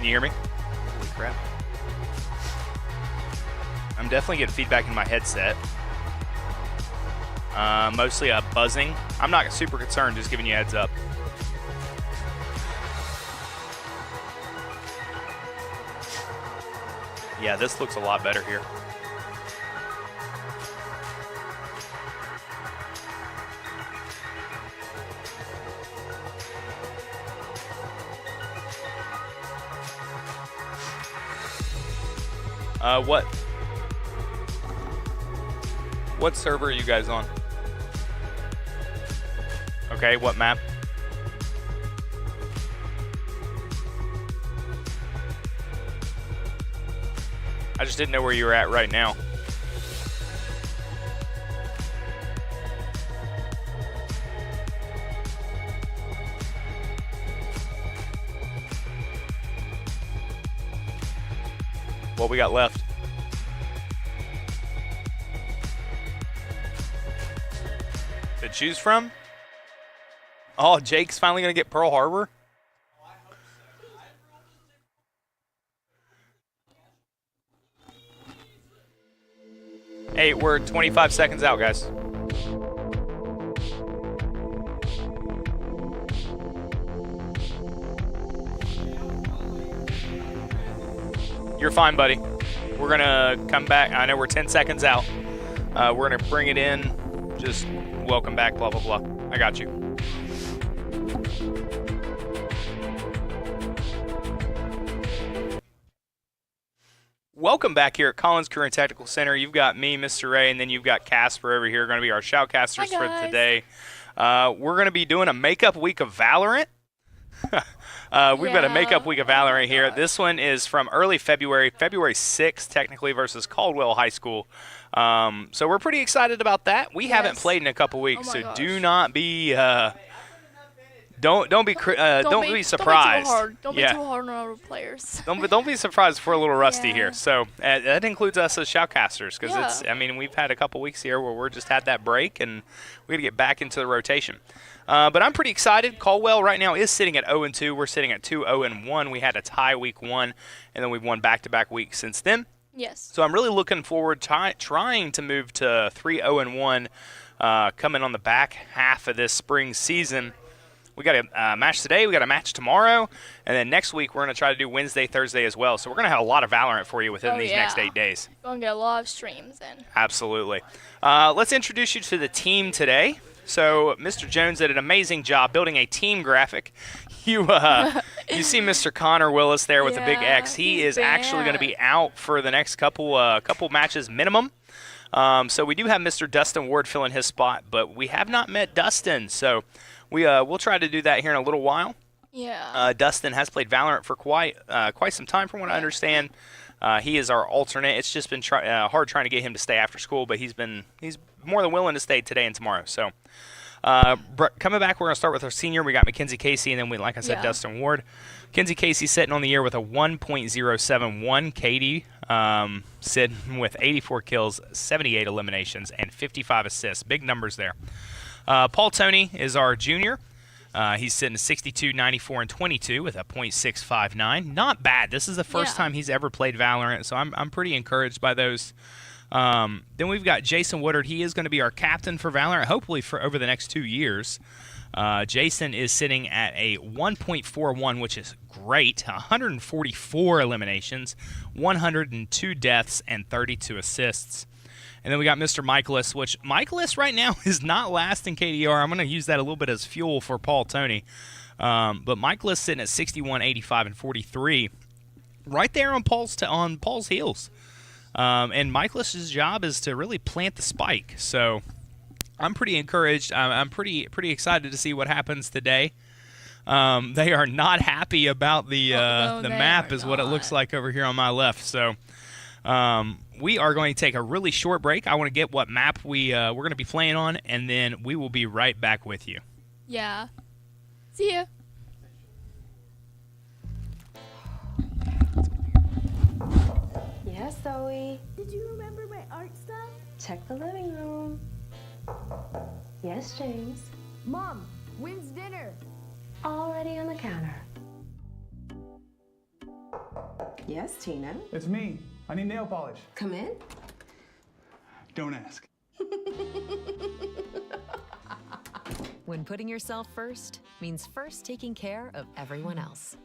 you hear me? Holy crap. I'm definitely getting feedback in my headset. Mostly buzzing. I'm not super concerned, just giving you a heads up. Yeah, this looks a lot better here. What server are you guys on? Okay, what map? I just didn't know where you were at right now. What we got left? To choose from? Oh, Jake's finally going to get Pearl Harbor? Hey, we're 25 seconds out, guys. You're fine, buddy. We're going to come back. I know we're 10 seconds out. We're going to bring it in. Just welcome back, blah, blah, blah. I got you. Welcome back here at Collins Career Tactical Center. You've got me, Mr. Ray, and then you've got Casper over here, going to be our shoutcasters for today. We're going to be doing a makeup week of Valorant. We've got a makeup week of Valorant here. This one is from early February, February 6th, technically, versus Caldwell High School. So we're pretty excited about that. We haven't played in a couple weeks, so do not be don't be surprised. Don't be too hard on our players. don't be surprised if we're a little rusty here. So that includes us as shoutcasters, because it's. I mean, we've had a couple weeks here where we're just had that break, and we got to get back into the rotation. But I'm pretty excited. Caldwell right now is sitting at 0-2. We're sitting at 2-0-1. We had a tie week 1, and then we've won back-to-back weeks since then. Yes. So I'm really looking forward to trying to move to 3-0-1 coming on the back half of this spring season. We got a match today. We got a match tomorrow. And then next week, we're going to try to do Wednesday, Thursday as well. So we're going to have a lot of Valorant for you within these next 8 days. We're going to get a lot of streams in. Absolutely. Let's introduce you to the team today. So Mr. Jones did an amazing job building a team graphic. You see Mr. Connor Willis there with the big X. He is actually going to be out for the next couple matches minimum. So we do have Mr. Dustin Ward filling his spot, but we have not met Dustin. So we'll try to do that here in a little while. Yeah. Dustin has played Valorant for quite some time, from what I understand. He is our alternate. It's just been hard trying to get him to stay after school, but he's more than willing to stay today and tomorrow. So coming back, we're going to start with our senior. We got Mackenzie Casey, and then like I said, Dustin Ward. Mackenzie Casey sitting on the year with a 1.071 KD, sitting with 84 kills, 78 eliminations, and 55 assists. Big numbers there. Paul Toney is our junior. He's sitting at 62, 94, and 22 with a .659. Not bad. This is the first time he's ever played Valorant, so I'm pretty encouraged by those. Then we've got Jason Woodard. He is going to be our captain for Valorant, hopefully for over the next 2 years. Jason is sitting at a 1.41, which is great. 144 eliminations, 102 deaths, and 32 assists. And then we got Mr. Michaelis, which Michaelis right now is not last in KDR. I'm going to use that a little bit as fuel for Paul Toney. But Michaelis sitting at 61, 85, and 43, right there on Paul's heels. And Michaelis' job is to really plant the spike. So I'm pretty encouraged. I'm pretty excited to see what happens today. They are not happy about the map, is what it looks like over here on my left. So we are going to take a really short break. I want to get what map we're going to be playing on, and then we will be right back with you. Yeah. See ya. Yes, Zoe. Did you remember my art stuff? Check the living room. Yes, James. Mom, when's dinner? Already on the counter. Yes, Tina. It's me. I need nail polish. Come in. Don't ask. When putting yourself first means first taking care of everyone else.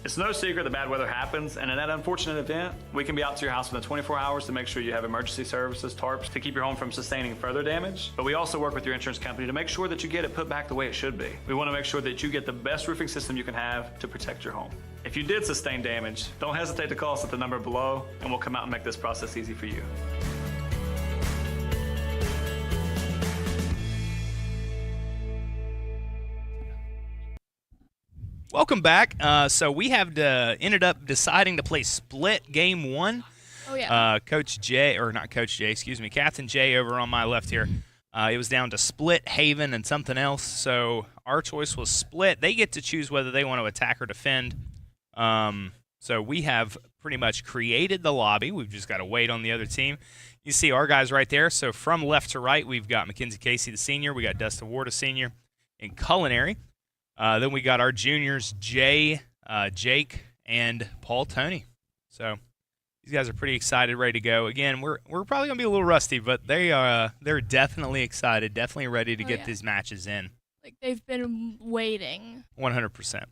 It's no secret that bad weather happens, and in that unfortunate event, we can be out to your house within 24 hours to make sure you have emergency services, tarps, to keep your home from sustaining further damage. But we also work with your insurance company to make sure that you get it put back the way it should be. We want to make sure that you get the best roofing system you can have to protect your home. If you did sustain damage, don't hesitate to call us at the number below, and we'll come out and make this process easy for you. Welcome back. So we have ended up deciding to play split game one. Oh, yeah. Coach Jay, or not Coach Jay, excuse me, Captain Jay over on my left here. It was down to split, Haven, and something else. So our choice was split. They get to choose whether they want to attack or defend. So we have pretty much created the lobby. We've just got to wait on the other team. You see our guys right there. So from left to right, we've got Mackenzie Casey, the senior. We got Dustin Ward, a senior, in culinary. Then we got our juniors, Jay, Jake, and Paul Tony. So these guys are pretty excited, ready to go. Again, we're probably gonna be a little rusty, but they're definitely excited, definitely ready to get these matches in. Like they've been waiting. 100%.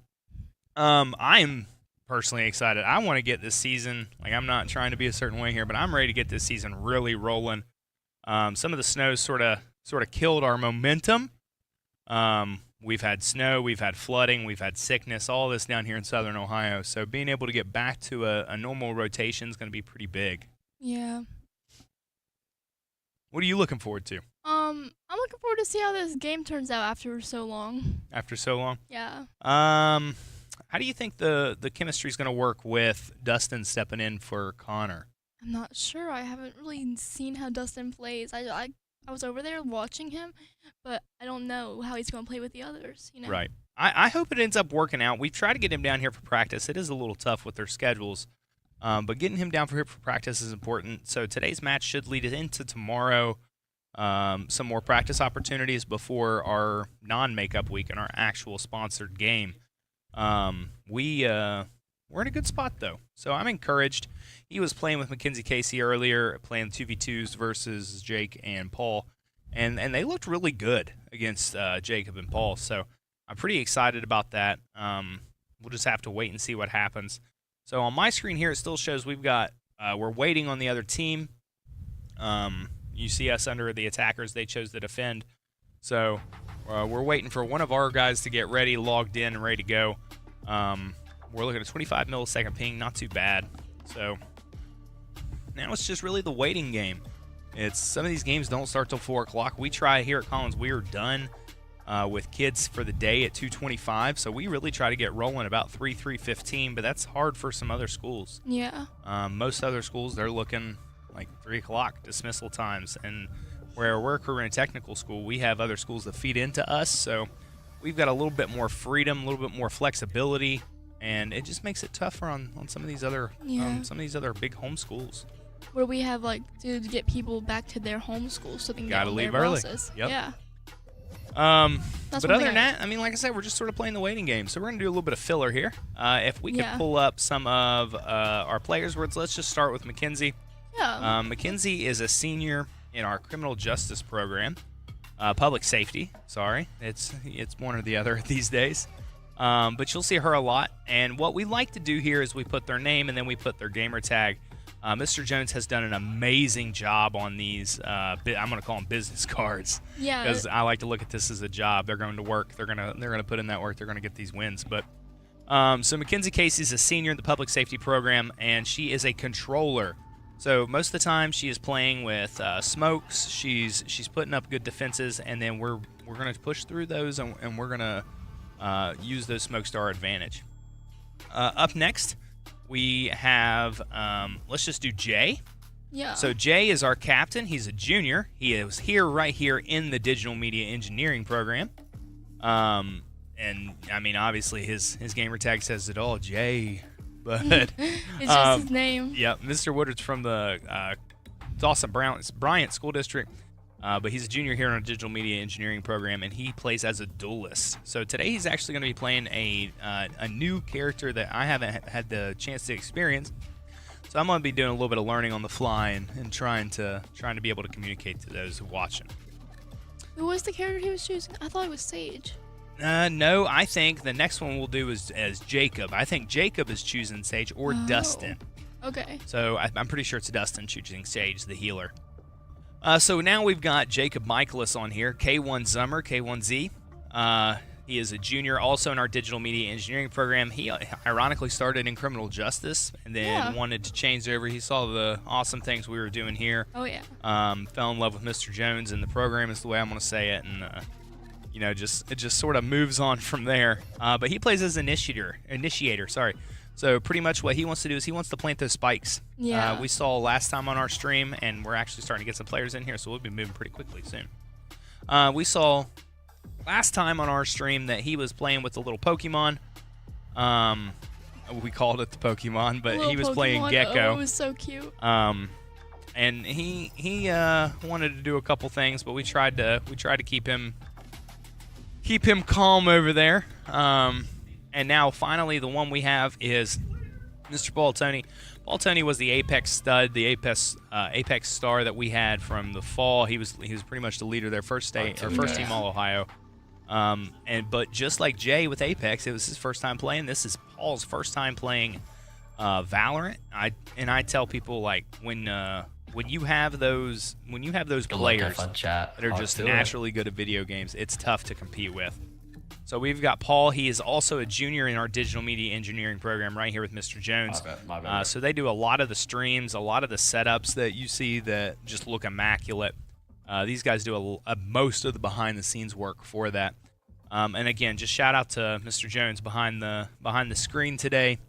I am personally excited. I want to get this season. Like, I'm not trying to be a certain way here, but I'm ready to get this season really rolling. Some of the snow sort of killed our momentum. We've had snow, we've had flooding, we've had sickness, all this down here in southern Ohio. So being able to get back to a normal rotation is going to be pretty big. Yeah. What are you looking forward to? I'm looking forward to see how this game turns out after so long. After so long? Yeah. How do you think the chemistry is going to work with Dustin stepping in for Connor? I'm not sure. I haven't really seen how Dustin plays. I was over there watching him, but I don't know how he's going to play with the others, you know? Right. I hope it ends up working out. We've tried to get him down here for practice. It is a little tough with their schedules, but getting him down here for practice is important. So today's match should lead into tomorrow, some more practice opportunities before our non-makeup week and our actual sponsored game. We're in a good spot, though, so I'm encouraged. He was playing with Mackenzie Casey earlier, playing 2v2s versus Jake and Paul, and they looked really good against Jacob and Paul, so I'm pretty excited about that. We'll just have to wait and see what happens. So on my screen here, it still shows we're waiting on the other team. You see us under the attackers. They chose to defend. So we're waiting for one of our guys to get ready, logged in, and ready to go. We're looking at 25 millisecond ping, not too bad. So now it's just really the waiting game. It's some of these games don't start till 4 o'clock. We try here at Collins. We are done with kids for the day at 2:25. So we really try to get rolling about 3:15. But that's hard for some other schools. Yeah. Most other schools, they're looking like 3 o'clock dismissal times. And where we're a career and technical school, we have other schools that feed into us. So we've got a little bit more freedom, a little bit more flexibility, and it just makes it tougher on some of these other big home schools. Where we have like to get people back to their home schools so they can Gotta get on leave their early. buses. Yep. Yeah. But one other thing than that, I mean, like I said, we're just sort of playing the waiting game. So we're going to do a little bit of filler here. If we could pull up some of our players' words, let's just start with Mackenzie. Yeah. Mackenzie is a senior in our criminal justice program. Public safety, sorry. It's one or the other these days. But you'll see her a lot. And what we like to do here is we put their name and then we put their gamer tag. Mr. Jones has done an amazing job on these, I'm going to call them business cards. Yeah. Because I like to look at this as a job. They're going to work. They're going to put in that work. They're going to get these wins. But so Mackenzie Casey is a senior in the public safety program, and she is a controller. So most of the time she is playing with smokes. She's putting up good defenses, and then we're going to push through those, and we're going to use those smokes to our advantage. Up next, we have, let's just do Jay. Yeah. So Jay is our captain. He's a junior. He is right here in the digital media engineering program. And I mean, obviously his gamer tag says it all, Jay. But it's just his name. Yeah, Mr. Woodard's from the Dawson Bryant School District. But he's a junior here in our digital media engineering program, and he plays as a duelist. So today he's actually going to be playing a new character that I haven't had the chance to experience. So I'm going to be doing a little bit of learning on the fly and trying to be able to communicate to those watching. Who was the character he was choosing? I thought it was Sage. No, I think the next one we'll do is as Jacob. I think Jacob is choosing Sage or Dustin. Okay. So I'm pretty sure it's Dustin choosing Sage, the healer. So now we've got Jacob Michaelis on here, K1 Zummer, K1Z. He is a junior also in our digital media engineering program. He ironically started in criminal justice and then wanted to change over. He saw the awesome things we were doing here. Oh, yeah. Fell in love with Mr. Jones and the program is the way I'm going to say it. And, it just sort of moves on from there. But he plays as initiator. So pretty much what he wants to do is he wants to plant those spikes. Yeah. We saw last time on our stream, and we're actually starting to get some players in here, so we'll be moving pretty quickly soon. We saw last time on our stream that he was playing with the little Pokemon. We called it the Pokemon, but he was playing Gecko. Oh, it was so cute. And he wanted to do a couple things, but we tried to keep him calm over there. And now, finally, the one we have is Mr. Paul Tony. Paul Tony was the Apex stud, the Apex star that we had from the fall. He was pretty much the leader there, first team All Ohio. But just like Jay with Apex, it was his first time playing. This is Paul's first time playing Valorant. I tell people, like, when you have those players that are just naturally good at video games, it's tough to compete with. So we've got Paul. He is also a junior in our digital media engineering program right here with Mr. Jones. My bad. So they do a lot of the streams, a lot of the setups that you see that just look immaculate. These guys do most of the behind-the-scenes work for that. And again, just shout out to Mr. Jones behind the screen today,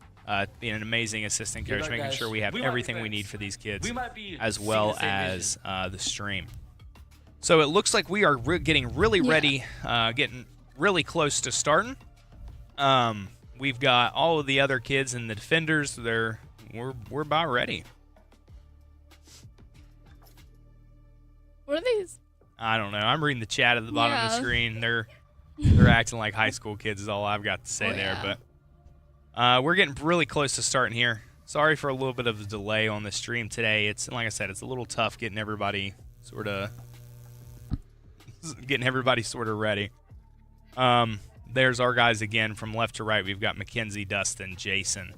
being an amazing assistant coach, making sure we have everything we need for these kids, as well as the stream. So it looks like we are getting really ready, getting really close to starting. We've got all of the other kids and the defenders. We're about ready. What are these? I don't know. I'm reading the chat at the bottom of the screen. They're acting like high school kids is all I've got to say there. But we're getting really close to starting here. Sorry for a little bit of a delay on the stream today. It's like I said, it's a little tough getting everybody sort of ready. There's our guys again from left to right. We've got Mackenzie, Dustin, Jason,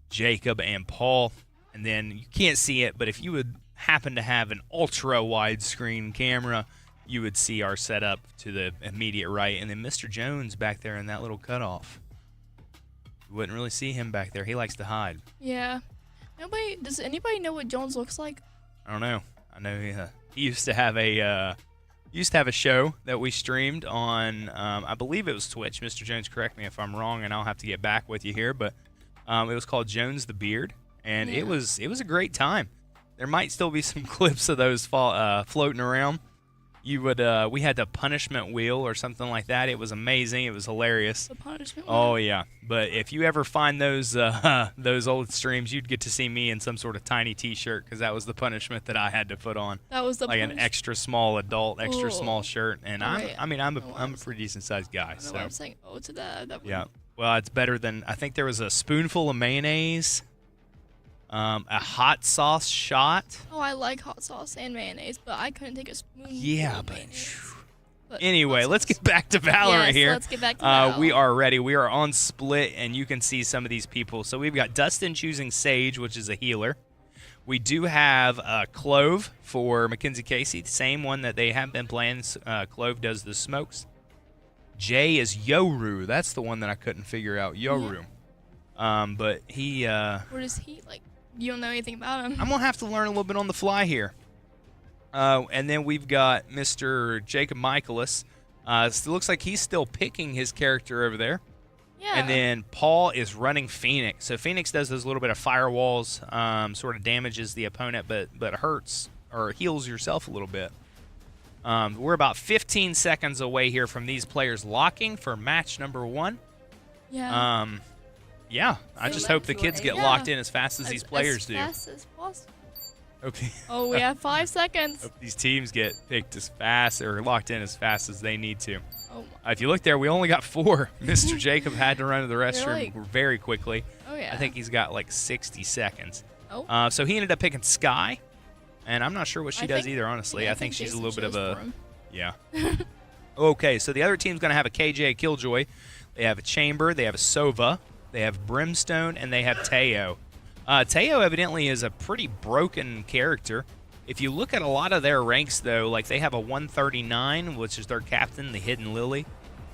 Jacob, and Paul. And then you can't see it, but if you would happen to have an ultra widescreen camera, you would see our setup to the immediate right. And then Mr. Jones back there in that little cutoff. You wouldn't really see him back there. He likes to hide. Yeah. Does anybody know what Jones looks like? I don't know. I know he used to have a show that we streamed on. I believe it was Twitch. Mr. Jones, correct me if I'm wrong, and I'll have to get back with you here. But it was called Jones the Beard, and it was a great time. There might still be some clips of those floating around. We had the punishment wheel or something like that. It was amazing. It was hilarious. The punishment wheel? Oh yeah. But if you ever find those old streams, you'd get to see me in some sort of tiny T-shirt because that was the punishment that I had to put on. That was the like an extra small adult, extra small shirt, and Right. I'm a pretty decent sized guy. So I'm saying to that. yeah. Well, it's better than I think there was a spoonful of mayonnaise. A hot sauce shot. Oh, I like hot sauce and mayonnaise, but I couldn't take a spoon. Yeah, of but mayonnaise. anyway, let's get back to Valorant Yes, here. let's get back to Valorant. We are ready. We are on split, and you can see some of these people. So we've got Dustin choosing Sage, which is a healer. We do have Clove for Mackenzie Casey, the same one that they have been playing. Clove does the smokes. Jay is Yoru. That's the one that I couldn't figure out. Yoru. But he... What is he like? You don't know anything about him. I'm going to have to learn a little bit on the fly here. And then we've got Mr. Jacob Michaelis. It looks like he's still picking his character over there. Yeah. And then Paul is running Phoenix. So Phoenix does those little bit of firewalls, sort of damages the opponent, but hurts or heals yourself a little bit. We're about 15 seconds away here from these players locking for match number 1. Yeah. Yeah, I just hope the kids get locked in as fast as these players do. As fast as possible. Okay. Oh, we have 5 seconds. Hope these teams get picked as fast or locked in as fast as they need to. Oh. If you look there, we only got 4. Mr. Jacob had to run to the restroom very quickly. Oh, yeah. I think he's got like 60 seconds. Oh. So he ended up picking Sky, and I'm not sure what she does either, honestly. Yeah, I think she's a Jason little bit of chose a... for him. Yeah. Okay, so the other team's going to have a KJ, a Killjoy. They have a Chamber. They have a Sova. They have Brimstone, and they have Teo. Teo evidently is a pretty broken character. If you look at a lot of their ranks, though, like they have a 139, which is their captain, the Hidden Lily.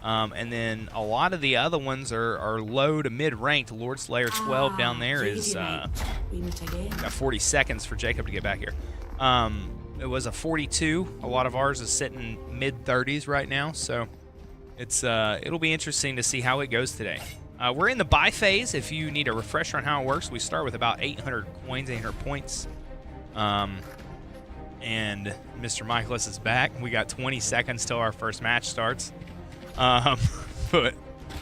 And then a lot of the other ones are low to mid-ranked. Lord Slayer 12 down there is got 40 seconds for Jacob to get back here. It was a 42. A lot of ours is sitting mid-30s right now, so it'll be interesting to see how it goes today. We're in the buy phase. If you need a refresher on how it works, we start with about 800 coins, 800 points. And Mr. Michaelis is back. We got 20 seconds till our first match starts. But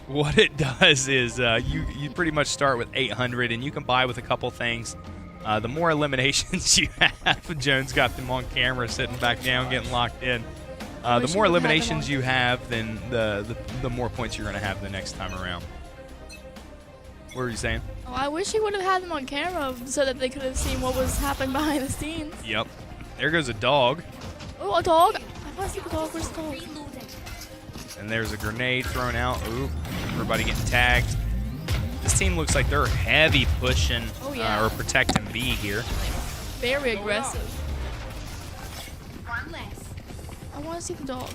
what it does is you pretty much start with 800, and you can buy with a couple things. The more eliminations you have, Jones got them on camera sitting back down, getting locked in. The more eliminations you have, then the more points you're going to have the next time around. What were you saying? Oh, I wish he would have had them on camera so that they could have seen what was happening behind the scenes. Yep. There goes a dog. Oh, a dog? I want to see the dog. Where's the dog? And there's a grenade thrown out. Ooh, everybody getting tagged. This team looks like they're heavy pushing or protecting B here. Very aggressive. I want to see the dog.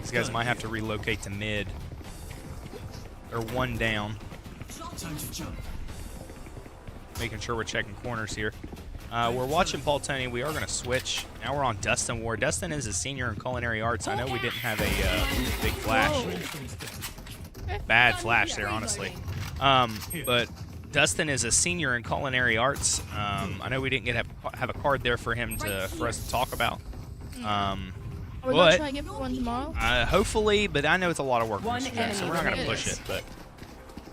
These guys might have to relocate to mid. They're 1 down. Making sure we're checking corners here. We're watching Paul Tony. We are going to switch. Now we're on Dustin Ward. Dustin is a senior in culinary arts. I know we didn't have a big flash. Bad flash there, honestly. But Dustin is a senior in culinary arts. I know we didn't have a card there for him for us to talk about. Are we going to try and get one tomorrow? Hopefully, but I know it's a lot of work, so we're not going to push it. But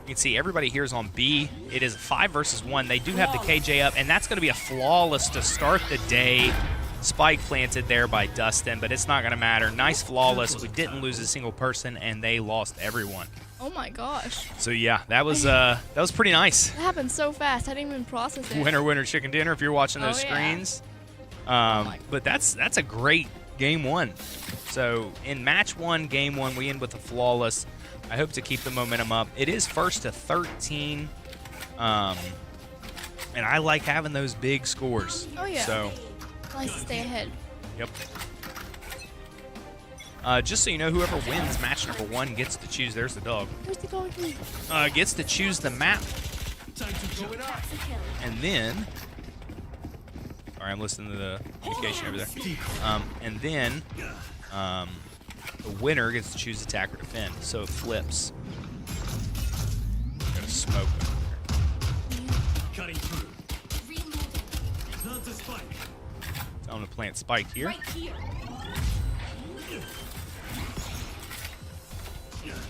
you can see everybody here is on B. It is 5 versus 1. They do have the KJ up, and that's going to be a flawless to start the day. Spike planted there by Dustin, but it's not going to matter. Nice flawless. We didn't lose a single person, and they lost everyone. Oh my gosh. So yeah, that was pretty nice. That happened so fast. I didn't even process it. Winner, winner, chicken dinner. If you're watching those screens, but that's a great game 1. So in match 1, game 1, we end with a flawless. I hope to keep the momentum up. It is 1st to 13, and I like having those big scores. Oh yeah. So Nice to stay ahead. yep. Just so you know, whoever wins match number 1 gets to choose. There's the dog. Where's the dog? Gets to choose the map. And then, sorry, I'm listening to the communication over there. And then, the winner gets to choose attack or defend. So it flips. Got a smoke over there. Cutting through. Plant a spike. Tell him to plant spike here.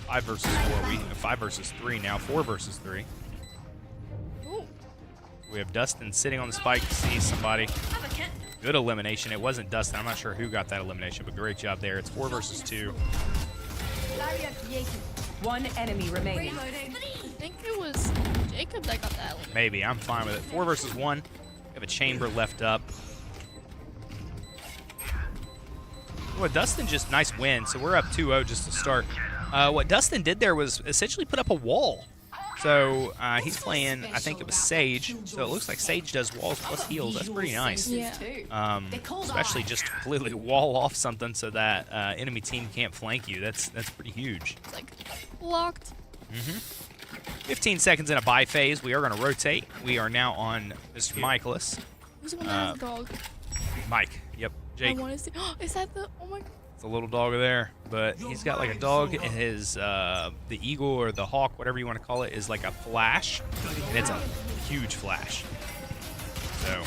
5 versus 4. 5 versus 3 now. 4 versus 3. Ooh. We have Dustin sitting on the spike to see somebody. Good elimination. It wasn't Dustin. I'm not sure who got that elimination, but great job there. It's 4 versus 2. One enemy remaining. I think it was Jacob that got that elimination. Maybe. I'm fine with it. 4 versus 1. We have a chamber left up. Well, Dustin just nice win. So we're up 2-0 just to start. What Dustin did there was essentially put up a wall. So he's playing, I think it was Sage. So it looks like Sage does walls plus heals. That's pretty nice. Yeah. Especially just completely wall off something so that enemy team can't flank you. That's pretty huge. It's like blocked. 15 seconds in a buy phase. We are going to rotate. We are now on Mr. Michaelis. Who's the one that has a dog? Mike. Yep. Jake. I want to see. Is that the? Oh my. It's a little dog there, but he's got like a dog, and his the eagle or the hawk, whatever you want to call it, is like a flash, and it's a huge flash. So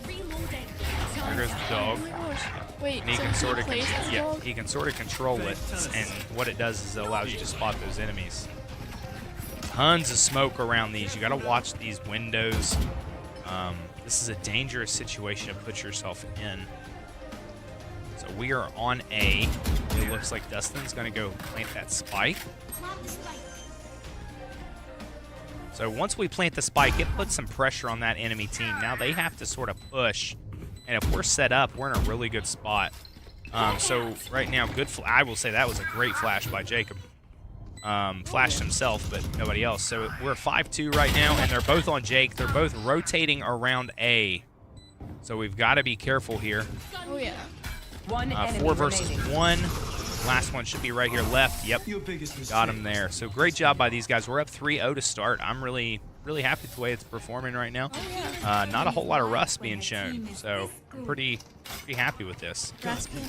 there goes the dog. Oh my gosh. Wait. And he So can sort of plays as a dog? he can sort of control it, and what it does is it allows you to spot those enemies. Tons of smoke around these. You got to watch these windows. This is a dangerous situation to put yourself in. So we are on A. It looks like Dustin's going to go plant that spike. So once we plant the spike, it puts some pressure on that enemy team. Now they have to sort of push. And if we're set up, we're in a really good spot. So right now, I will say that was a great flash by Jacob. Flashed himself, but nobody else. So we're 5-2 right now, and they're both on Jake. They're both rotating around A. So we've got to be careful here. Oh yeah. 4 versus 1. Last one should be right here left. Yep, got him there. So great job by these guys. We're up 3-0 to start. I'm really happy with the way it's performing right now. Not a whole lot of rust being shown, so I'm pretty happy with this. Rust being.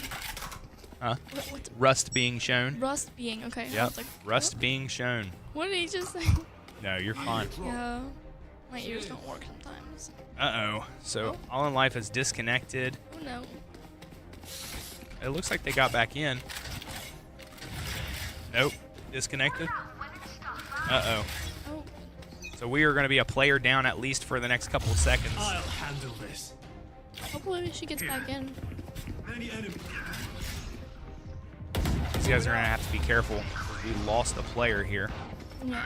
Huh? What's Rust being shown. rust being? Okay. I Yep, was like, rust being shown. What did he just say? No, you're fine. Yeah. My ears don't work sometimes. Uh-oh. So All in Life is disconnected. Oh no. It looks like they got back in. Nope. Disconnected. Uh-oh. Oh. So we are going to be a player down at least for the next couple of seconds. I'll handle this. Hopefully she gets back in. Any enemy. These guys are going to have to be careful. We lost a player here. Yeah.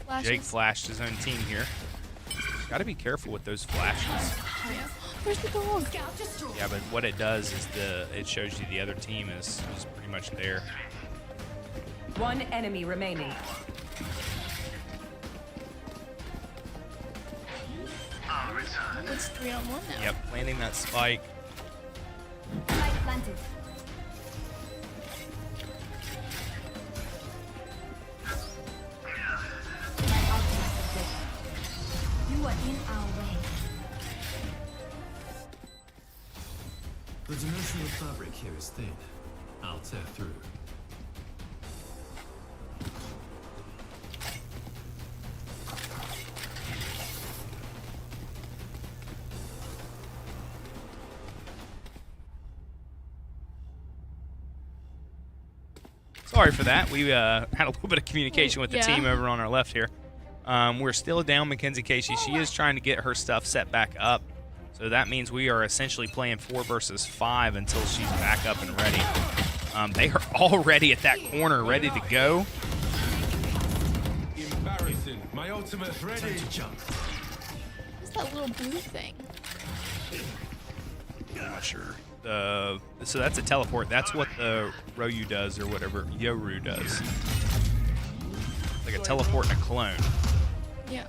Flashes. Jake flashed his own team here. Got to be careful with those flashes. Yeah. Where's the dog? Yeah, but what it does is it shows you the other team is pretty much there. One enemy remaining. It's 3-on-1 now. Yep, planting that spike. You are in our way. The dimensional fabric here is thin. I'll tear through. Sorry for that. We had a little bit of communication with the Yeah. team over on our left here. We're still down Mackenzie Casey. She is trying to get her stuff set back up. So that means we are essentially playing 4 versus 5 until she's back up and ready. They are already at that corner ready to go. Embarrassing. My ultimate ready. Time to jump. What's that little blue thing? I'm not sure. So that's a teleport. That's what the Ryu does, or whatever Yoru does. Like a teleport and a clone. Yeah.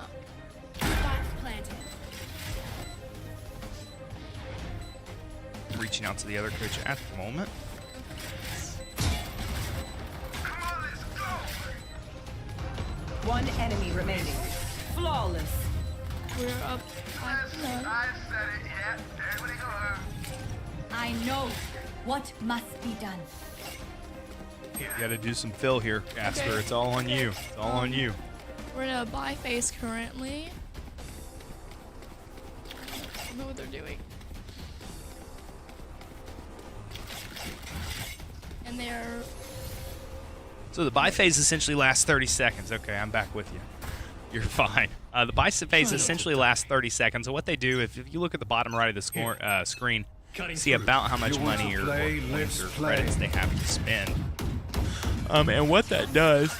reaching out to the other coach at the moment. One enemy remaining. Flawless. We're up 5-0. I know what must be done. You got to do some fill here, Casper. Okay. It's all on you. It's all on you. We're in a buy phase currently. I don't know what they're doing. And they're... So the buy phase essentially lasts 30 seconds. Okay, I'm back with you. You're fine. The buy phase essentially lasts 30 seconds. And what they do, if you look at the bottom right of the screen, see about how much money or points or credits they have to spend. And what that does,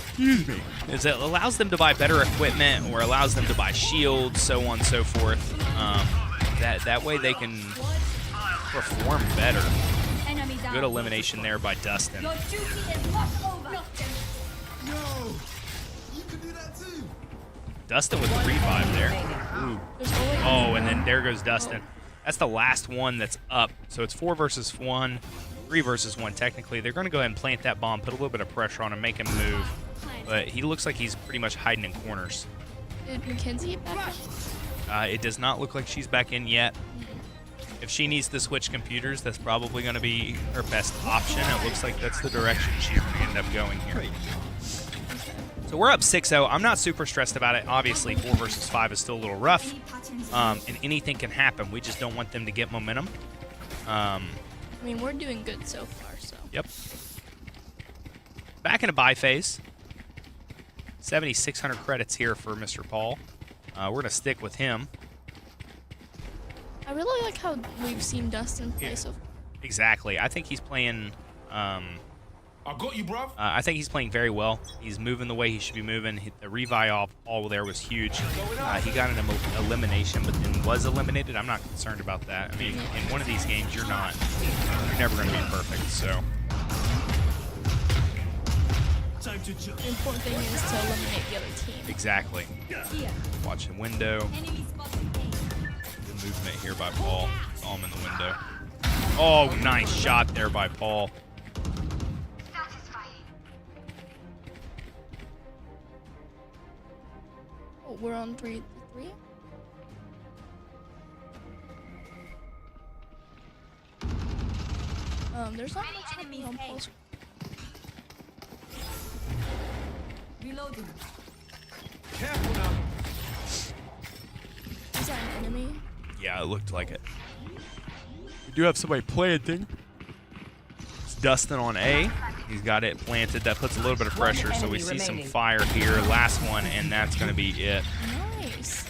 excuse me, is it allows them to buy better equipment or allows them to buy shields, so on and so forth. That way they can perform better. Enemy down. Good elimination there by Dustin. Your duty is not over. Yo! You can do that too! Dustin with the revive there. Ooh. There's only Oh, and then there goes Dustin. That's the last one that's up. So it's 4 versus 1, 3 versus 1 technically. They're going to go ahead and plant that bomb, put a little bit of pressure on him, make him move. But he looks like he's pretty much hiding in corners. Did Mackenzie get back? It does not look like she's back in yet. If she needs to switch computers, that's probably going to be her best option. It looks like that's the direction she's going to end up going here. So we're up 6-0. I'm not super stressed about it. Obviously, 4 versus 5 is still a little rough. And anything can happen. We just don't want them to get momentum. I mean, we're doing good so far, so. Yep. Back in a buy phase. 7,600 credits here for Mr. Paul. We're going to stick with him. I really like how we've seen Dustin play so far. Exactly. I think he's playing... I got you, bruv. I think he's playing very well. He's moving the way he should be moving. The revive all there was huge. He got an elimination, but then was eliminated. I'm not concerned about that. I mean, in one of these games, you're never going to be perfect. So Time to jump. The important thing is to eliminate the other team. exactly. Watching window. Enemy spotted A. Good movement here by Paul. Saw him in the window. Oh, nice shot there by Paul. Oh, we're on 3-3. There's not much happening on Paul's. Reloading. Careful now. Is that an enemy? Yeah, it looked like it. We do have somebody planting. It's Dustin on A. He's got it planted. That puts a little bit of pressure, so we see some fire here. Last one, and that's going to be it. Nice.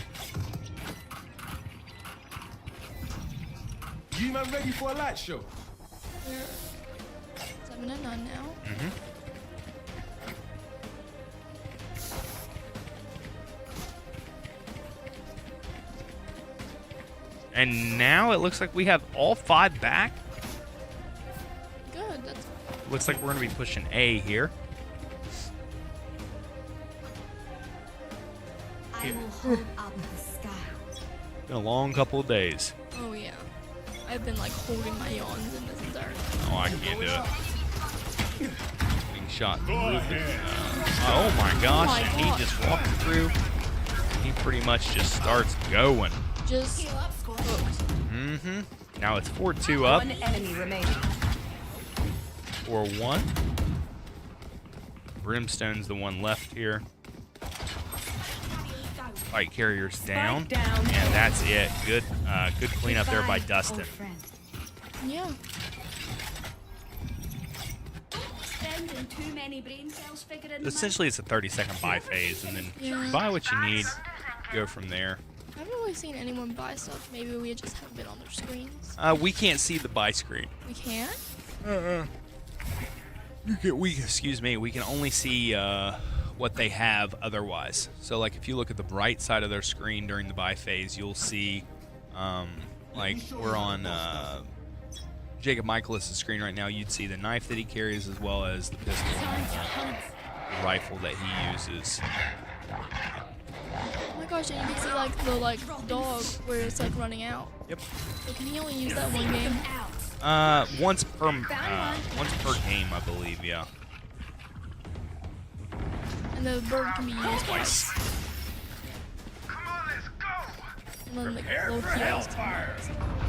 You man ready for a light show? We're 7-9 now. Mm-hmm. And now it looks like we have all 5 back. Good. That's Looks like we're going to be pushing A here. I will hold up the sky. Been a long couple of days. oh yeah. I've been like holding my yawns in this entire time. Oh, I can't do it. Being shot through the roof. Oh my gosh, my and he God. just walked through. He pretty much just starts going. Just hooked. Mm-hmm. Now it's 4-2 up. One enemy remaining. 4-1. Brimstone's the one left here. Fight carrier's down. down. And that's it. Good good cleanup there by Goodbye, Dustin. old friend. Yeah. Spending too many brain cells figuring them out. Essentially, it's a 30-second buy phase, and then Yeah. buy what you need, go from there. I haven't really seen anyone buy stuff. Maybe we just haven't been on their screens. We can't see the buy screen. We can't? Excuse me, we can only see what they have otherwise. So like if you look at the bright side of their screen during the buy phase, you'll see like we're on Jacob Michaelis' screen right now. You'd see the knife that he carries as well as the pistol and the rifle that he uses. my gosh, and you can see like the dog where it's like running out. Yep. So can he only use that one game? Once per game, I believe. Yeah. And the bird can be used twice. And then the low kills.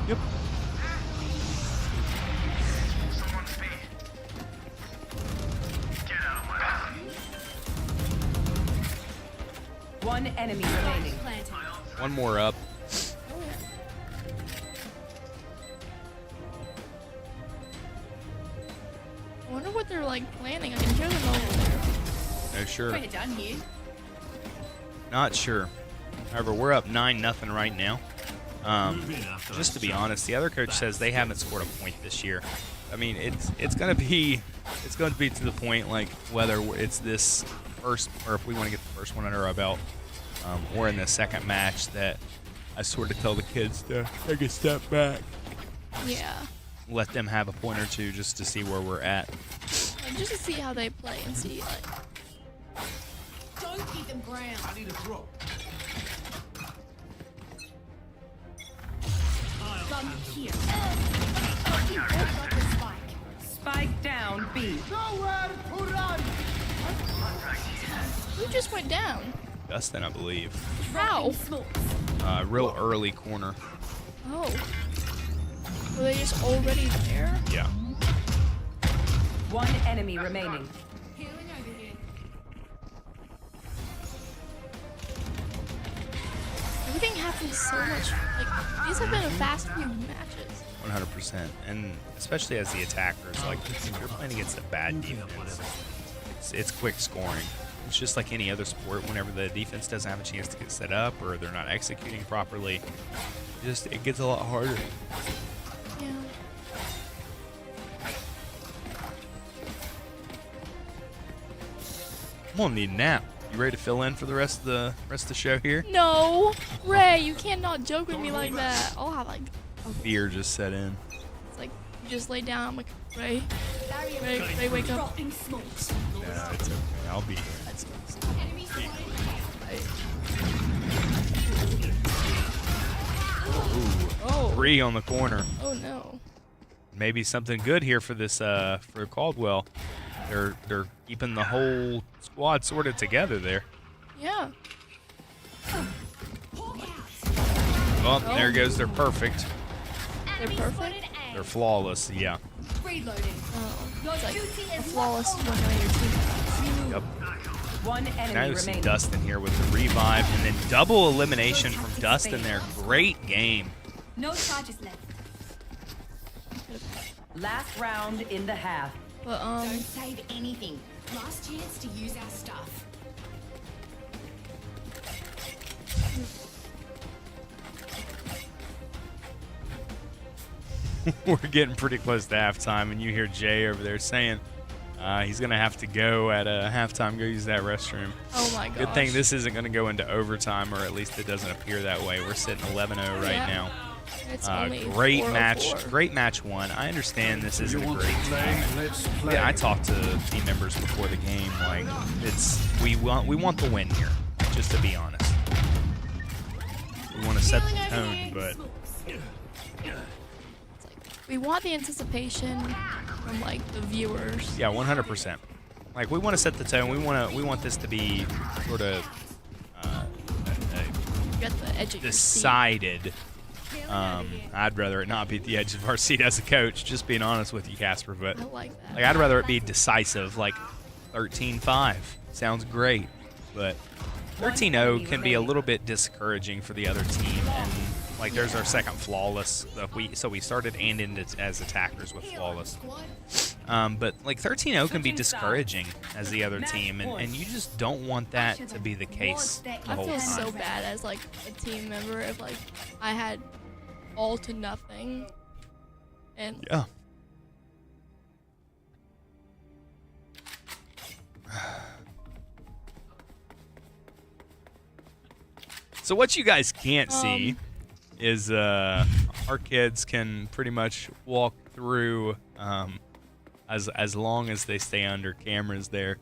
Yep. One enemy remaining. One more up. I wonder what they're like planning. I can hear them over there. No, sure. We're done here. Not sure. However, we're up 9-0 right now. Just to be honest, the other coach says they haven't scored a point this year. I mean, it's gonna be to the point like whether it's this first or if we want to get the first one under our belt, or in the second match that I sort of tell the kids to take a step back, Yeah. let them have a point or two just to see where we're at. Like, just to see how they play and see like. Don't keep them ground. I need a drop. Gun here. Got the spike. Spike down B. Who just went down? Dustin, I believe. How? Smokes. Real early corner. Oh. Were they just already there? Yeah. One enemy remaining. Healing over here. Everything happens so much. Like these have been a fast few matches. 100%, and especially as the attackers, like if you're playing against a bad defense, it's quick scoring. It's just like any other sport. Whenever the defense doesn't have a chance to get set up or they're not executing properly, it gets a lot harder. Yeah. I'm gonna need a nap. You ready to fill in for the rest of the show here? No, Ray, you cannot joke with me like that. I'll have like. Fear just set in. It's like you just lay down. I'm like Ray, Ray, wake up. Dropping smokes. No, it's okay. I'll be here. That's Enemy spotted. Oh. 3 on the corner. Oh no. Maybe something good here for this for Caldwell. They're keeping the whole squad sort of together there. Yeah. Oh, there goes. They're perfect. They're perfect. They're flawless. Yeah. Reloading. Oh. Your It's like duty a is flawless one on your team. Yep. One Now enemy you see remaining. Dustin here with the revive, and then double elimination from Dustin there. Great game. no charges left. Last round in the half. But Don't save anything. Last chance to use our stuff. We're getting pretty close to halftime, and you hear Jay over there saying he's going to have to go at halftime, go use that restroom. oh my god. Good thing this isn't going to go into overtime, or at least it doesn't appear that way. We're sitting 11-0 right Yeah. now. It's only Great 4-4. match. Great match one. I understand this isn't a want great to play? team. Let's play. Yeah, I talked to team members before the game. Like, we want the win here. Just to be honest, we want to set the Healing over tone, here. but We want the anticipation from like the viewers. yeah, 100%. Like, we want to set the tone. We want this to be sort of You got the edge of your seat. decided. I'd rather it not be at the edge of our seat as a coach, just being honest with you, Casper. But I like that. like, I'd rather it be decisive, like 13-5. Sounds great, but 13-0 can be a little bit discouraging for the other team. And like, there's our second flawless. So we started and ended as attackers with flawless. But like 13-0 can be discouraging as the other team, and you just don't want that to be the case the I whole feel time. so bad as like a team member if like I had all to nothing and Yeah. So what you guys can't see is our kids can pretty much walk through as long as they stay under cameras there.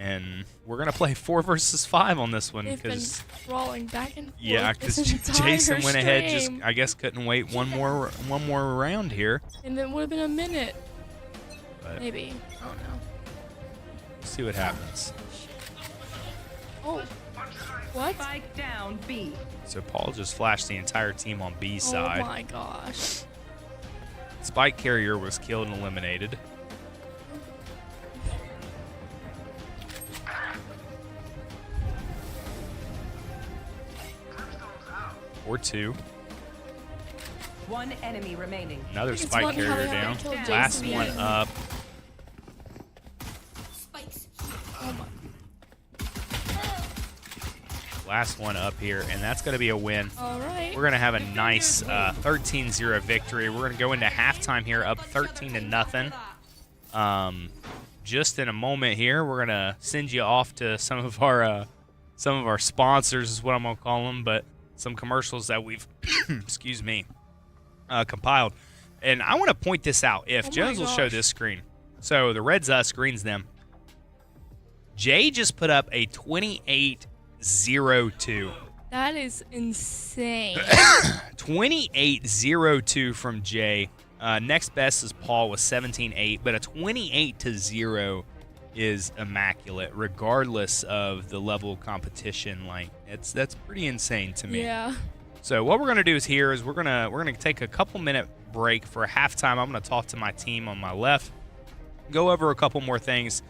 And we're going to play 4 versus 5 on this one. They've been Because crawling back and forth. yeah, this because entire Jason went ahead, just stream. I guess couldn't wait one more round here. And then would have been a minute. But Maybe. I don't know. we'll see what happens. Oh. What? Spike down B. So Paul just flashed the entire team on B Oh side. my gosh. Spike Carrier was killed and eliminated. Or 2. One enemy remaining. Another It's Spike funny how Carrier they down. haven't killed Jason Last yet. one up. Spikes. Oh my. Last one up here, and that's going to be a win. All right. We're going to have a nice 13-0 victory. We're going to go into halftime here up 13-0. Just in a moment here, we're going to send you off to some of our sponsors is what I'm going to call them, but some commercials that we've excuse me, compiled. And I want to point this out. If Oh my Jones will show gosh. this screen. So the red's us, green's them. Jay just put up a 28-0-2. That is insane. 28-0-2 from Jay. Next best is Paul with 17-8, but a 28-0 is immaculate, regardless of the level of competition. Like that's pretty insane to me. Yeah. So what we're gonna do is we're gonna take a couple minute break for halftime. I'm gonna talk to my team on my left, go over a couple more things,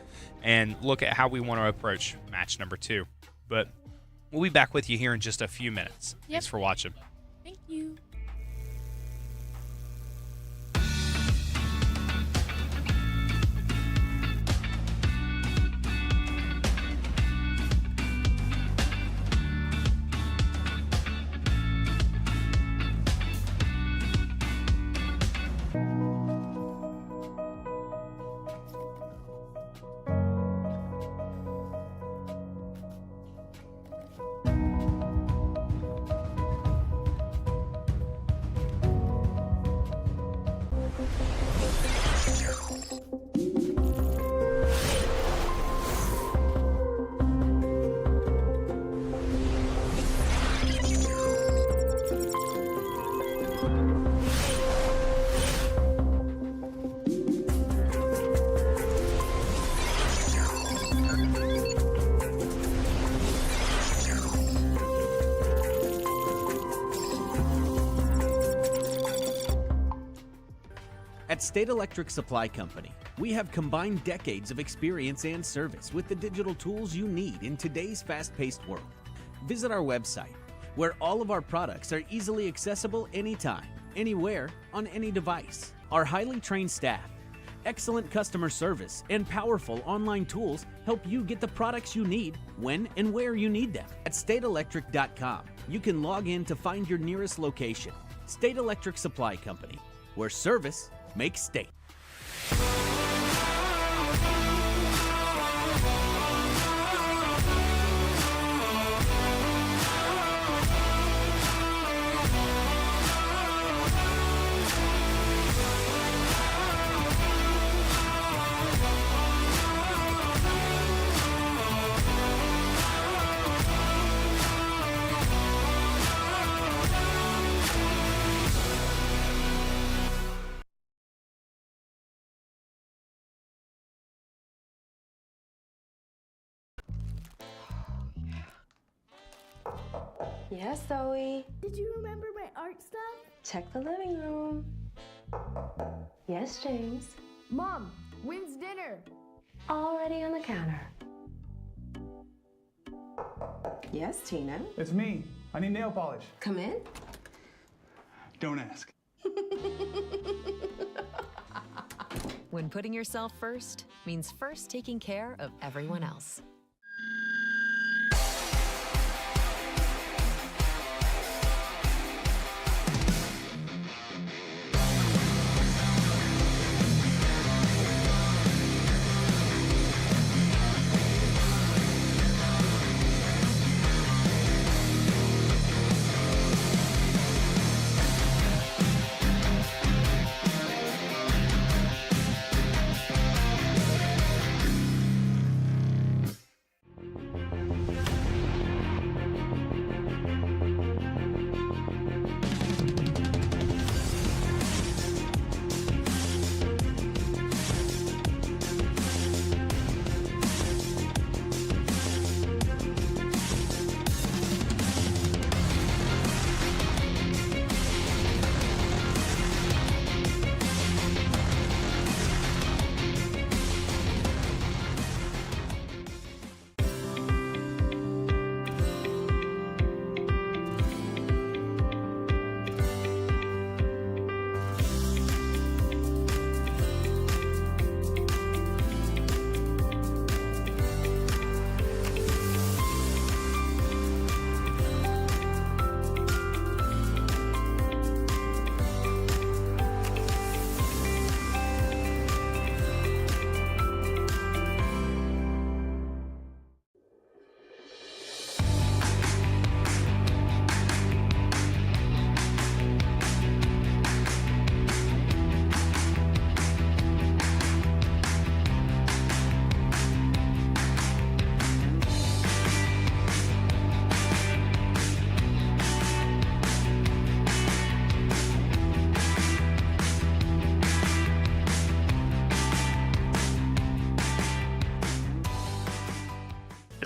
and look at how we want to approach match number 2. But we'll be back with you here in just a few minutes. Yep. Thanks for watching. Thank you. At State Electric Supply Company, we have combined decades of experience and service with the digital tools you need in today's fast-paced world. Visit our website, where all of our products are easily accessible anytime, anywhere, on any device. Our highly trained staff, excellent customer service, and powerful online tools help you get the products you need when and where you need them. At stateelectric.com, you can log in to find your nearest location. State Electric Supply Company, where service makes state. Yes, Zoe. Did you remember my art stuff? Check the living room. Yes, James. Mom, when's dinner? Already on the counter. Yes, Tina. It's me. I need nail polish. Come in. Don't ask. When putting yourself first means first taking care of everyone else.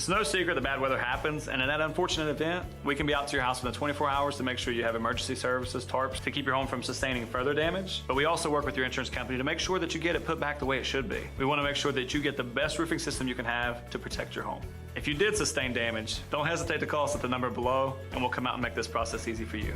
It's no secret that bad weather happens, and in that unfortunate event, we can be out to your house within 24 hours to make sure you have emergency services, tarps, to keep your home from sustaining further damage. But we also work with your insurance company to make sure that you get it put back the way it should be. We want to make sure that you get the best roofing system you can have to protect your home. If you did sustain damage, don't hesitate to call us at the number below, and we'll come out and make this process easy for you.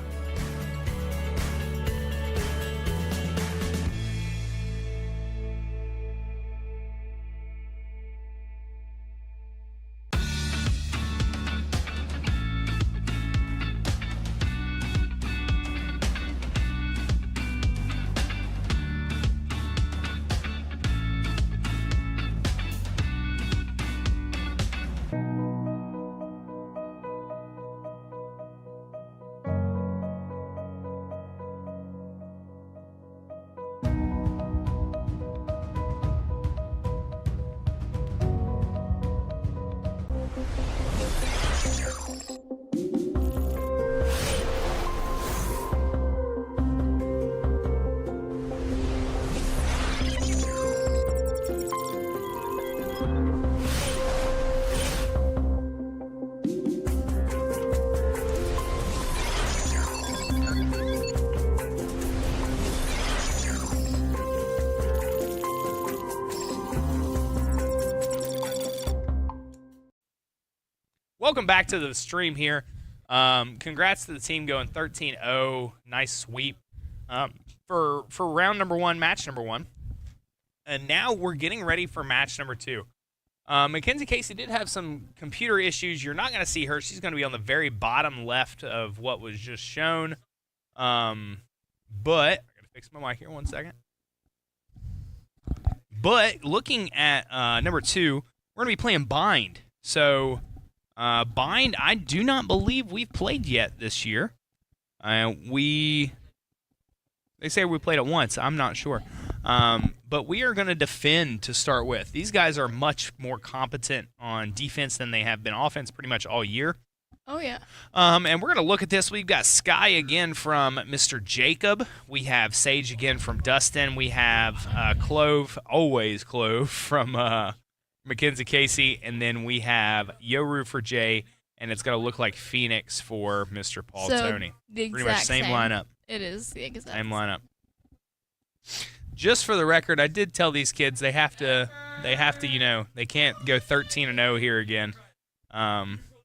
Welcome back to the stream here. Congrats to the team going 13-0. Nice sweep for round number 1, match number 1. And now we're getting ready for match number 2. Mackenzie Casey did have some computer issues. You're not going to see her. She's going to be on the very bottom left of what was just shown. But I got to fix my mic here 1 second. But looking at number 2, we're going to be playing Bind. So Bind, I do not believe we've played yet this year. They say we played it once. I'm not sure. But we are going to defend to start with. These guys are much more competent on defense than they have been offense pretty much all year. Oh, yeah. And we're going to look at this. We've got Sky again from Mr. Jacob. We have Sage again from Dustin. We have Clove, always Clove, from Mackenzie Casey. And then we have Yoru for Jay. And it's going to look like Phoenix for Mr. Paul Tony. The pretty much same lineup. It is the exact same lineup. Just for the record, I did tell these kids they have to, they can't go 13-0 here again.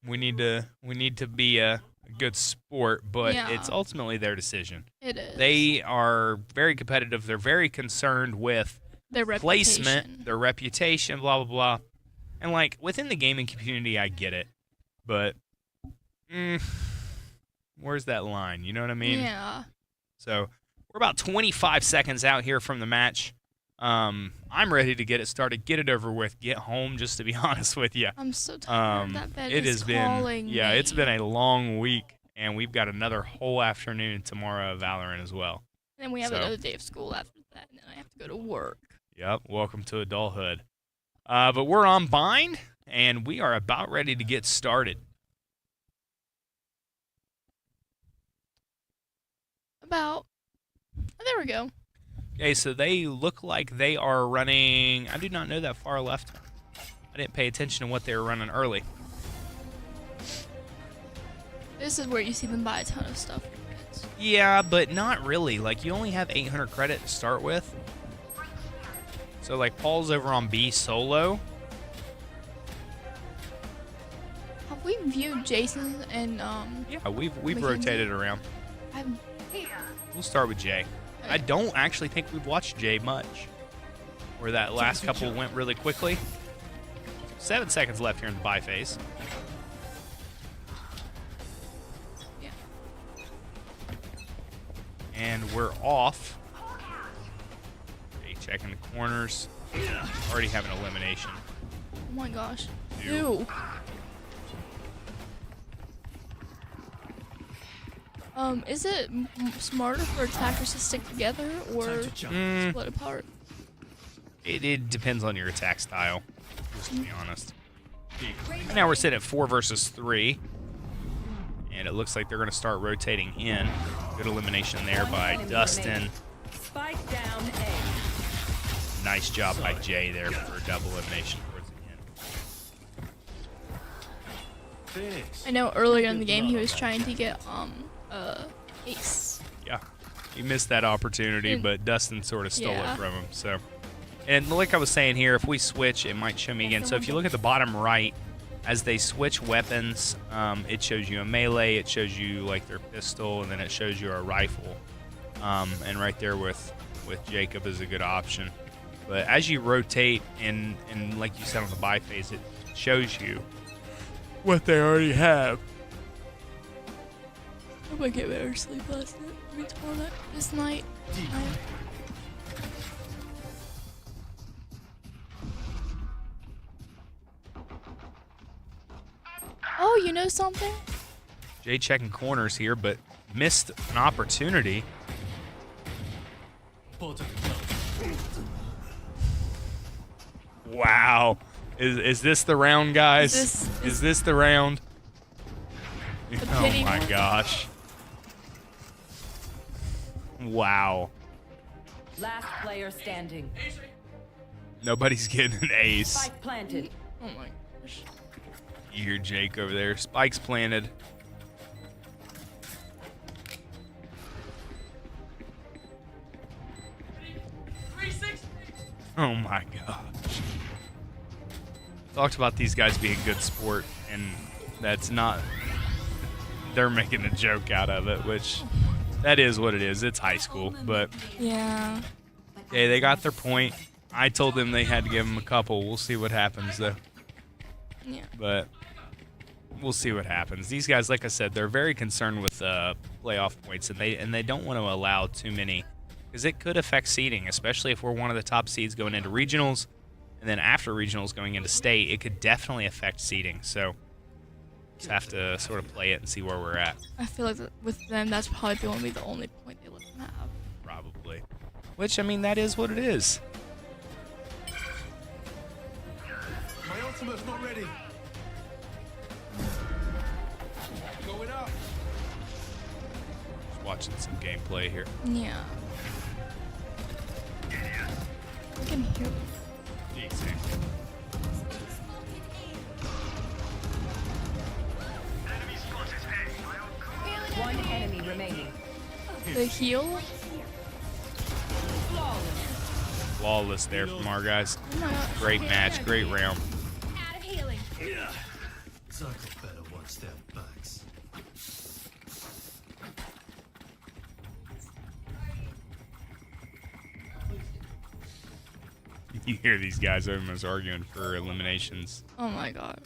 We need to be a good sport, but it's ultimately their decision. It is. They are very competitive. They're very concerned with their placement, their reputation, blah, blah, blah. And, like, within the gaming community, I get it. But, where's that line? You know what I mean? Yeah. So, we're about 25 seconds out here from the match. I'm ready to get it started, get it over with, get home, just to be honest with you. I'm so tired. That bed it is has been, calling me. it's been a long week, and we've got another whole afternoon tomorrow of Valorant as well. And then we have another day of school after that, and then I have to go to work. Yep, welcome to adulthood. But we're on Bind, and we are about ready to get started. There we go. Okay, so they look like they are running. I do not know that far left. I didn't pay attention to what they were running early. This is where you see them buy a ton of stuff. Yeah, but not really. Like, you only have 800 credit to start with. So, like, Paul's over on B solo. Have we viewed Jason and Yeah, we've Mackenzie? rotated around. Here. We'll start with Jay. I don't actually think we've watched Jay much. Where that last couple went really quickly. 7 seconds left here in the buy phase. Yeah. And we're off. Okay, checking the corners. Already have an elimination. Oh my gosh. Ew. Ew. Is it smarter for attackers to stick together or split apart? It depends on your attack style, just to be honest. Right now we're sitting at 4 versus 3. And it looks like they're going to start rotating in. Good elimination there by Dustin. Spike down A. Nice job by Jay there for a double elimination towards the end. Phoenix. I know earlier in the game he was trying to get ace. Yeah, he missed that opportunity, And- but Dustin sort of stole Yeah. it from him. So, and like I was saying here, if we switch, it might show me again. So if you look at the bottom right, as they switch weapons, it shows you a melee, it shows you like their pistol, and then it shows you a rifle. And right there with Jacob is a good option. But as you rotate and like you said on the buy phase, it shows you what they already have. I might get better sleep last night. This night. Oh, you know something? Jay checking corners here, but missed an opportunity. Wow. Is this the round, guys? Is this the round? Oh pity my one? gosh. Wow. Last player standing. Nobody's getting an ace. Spike planted. Oh my gosh. You hear Jake over there. Spike's planted. Oh my gosh. Talked about these guys being good sport, and that's not. They're making a joke out of it, which that is what it is. It's high school, but Yeah. hey, they got their point. I told them they had to give them a couple. We'll see what happens though. Yeah. But we'll see what happens. These guys, like I said, they're very concerned with playoff points, and they don't want to allow too many, because it could affect seeding, especially if we're one of the top seeds going into regionals, and then after regionals going into state. It could definitely affect seeding. So just have to sort of play it and see where we're at. I feel like with them, that's probably going to be the only point they let them have. Probably. Which, I mean, that is what it is. My ultimate's not ready. Going up. Just watching some gameplay here. Yeah. I can hear. Easy. One enemy remaining. The heal? Flawless there from our guys. Oh my god. Great match, great round. Out of healing. Cycle better watch their backs. You hear these guys almost arguing for eliminations. Oh my god.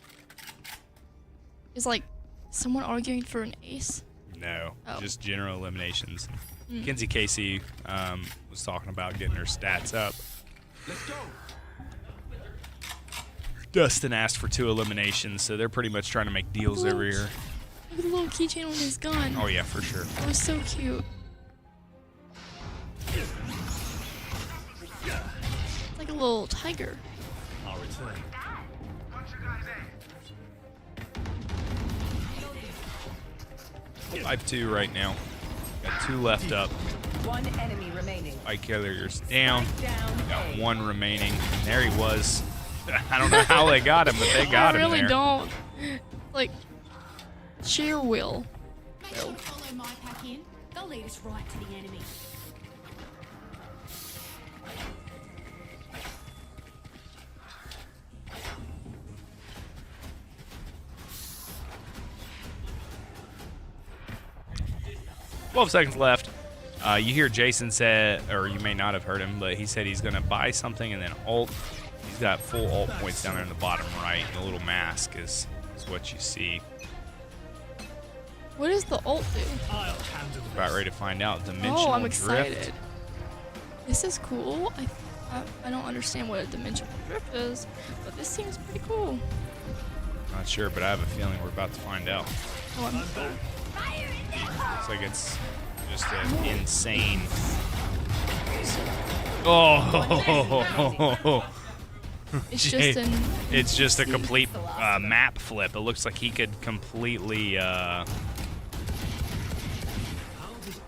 Is like someone arguing for an ace? No, Oh. just general eliminations. Kenzie Casey was talking about getting her stats up. Let's go. Dustin asked for 2 eliminations, so they're pretty much trying to make deals over here. Look at the little keychain on his gun. Oh yeah, for sure. That was so cute. It's like a little tiger. I'll return. 5-2 right now. Got 2 left up. One enemy remaining. Spike carriers down. Down. Got 1 remaining. And there he was. I don't know how they got him, but they got I him really there. don't. Like, sheer will. Make sure to follow my pack in. They'll lead us right to the enemy. Twelve seconds left. You hear Jason said, or you may not have heard him, but he said he's going to buy something and then ult. He's got full ult points down there in the bottom right. The little mask is what you see. What does the ult do? I'll handle About ready to find out. Dimensional Oh, I'm drift. excited. This is cool. I don't understand what a dimensional drift is, but this seems pretty cool. Not sure, but I have a feeling we're about to find out. Oh, Looks like it's just an insane. Oh, it's just an. it's just a complete map flip. It looks like he could completely.